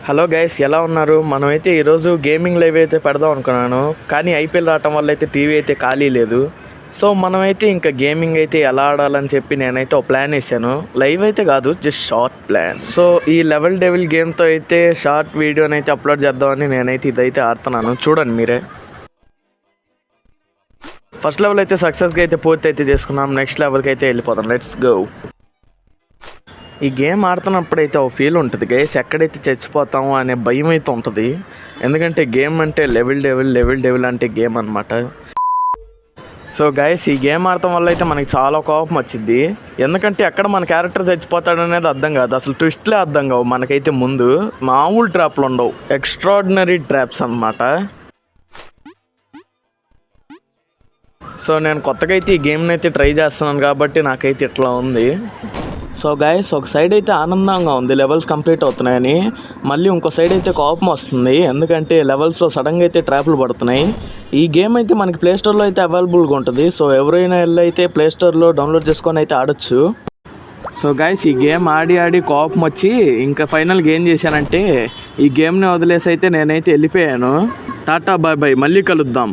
Hello guys, ఎలా ఉన్నారు? మనమైతే ఈరోజు గేమింగ్ లైవ్ అయితే పెడదాం అనుకున్నాను, కానీ ఐపీఎల్ రావటం వల్ల అయితే టీవీ అయితే ఖాళీ లేదు. సో మనమైతే ఇంకా గేమింగ్ అయితే ఎలా ఆడాలని చెప్పి నేనైతే ఒక ప్లాన్ వేసాను. లైవ్ అయితే కాదు, జస్ట్ షార్ట్ ప్లాన్. సో ఈ లెవెల్ డెవిల్ గేమ్తో అయితే షార్ట్ వీడియోని అయితే అప్లోడ్ చేద్దామని నేనైతే ఇదైతే ఆడుతున్నాను. చూడండి మీరే. ఫస్ట్ లెవెల్ అయితే సక్సెస్గా అయితే పూర్తి అయితే చేసుకున్నాం. నెక్స్ట్ లెవెల్కి అయితే వెళ్ళిపోతాం. Let's go. ఈ గేమ్ ఆడుతున్నప్పుడు అయితే ఒక ఫీల్ ఉంటుంది గైస్, ఎక్కడైతే చచ్చిపోతాము అనే భయం అయితే ఉంటుంది. ఎందుకంటే గేమ్ అంటే లెవెల్ డెవిల్ అంటే గేమ్ అనమాట. సో గైస్, ఈ గేమ్ ఆడటం వల్ల అయితే మనకి చాలా కోపం వచ్చింది. ఎందుకంటే ఎక్కడ మన క్యారెక్టర్ చచ్చిపోతాడు అనేది అర్థం కాదు, అసలు ట్విస్ట్లే అర్థం కావు మనకైతే. ముందు మామూలు ట్రాప్లు ఉండవు, ఎక్స్ట్రాడినరీ ట్రాప్స్ అనమాట. సో నేను కొత్తగా అయితే ఈ గేమ్ని అయితే ట్రై చేస్తున్నాను కాబట్టి నాకైతే ఇట్లా ఉంది. సో గైస్, ఒక సైడ్ అయితే ఆనందంగా ఉంది లెవెల్స్ కంప్లీట్ అవుతున్నాయని, మళ్ళీ ఇంకో సైడ్ అయితే కోపం వస్తుంది. ఎందుకంటే లెవెల్స్లో సడన్గా అయితే ట్రాప్లు పడుతున్నాయి. ఈ గేమ్ అయితే మనకి ప్లేస్టోర్లో అయితే అవైలబుల్గా ఉంటుంది. సో ఎవరైనా వెళ్ళి అయితే ప్లేస్టోర్లో డౌన్లోడ్ చేసుకొని అయితే ఆడొచ్చు. సో గైస్, ఈ గేమ్ ఆడి కోపం వచ్చి ఇంకా ఫైనల్గా ఏం చేశానంటే ఈ గేమ్ని వదిలేసి అయితే నేనైతే వెళ్ళిపోయాను. టాటా బాయ్ బాయ్, మళ్ళీ కలుద్దాం.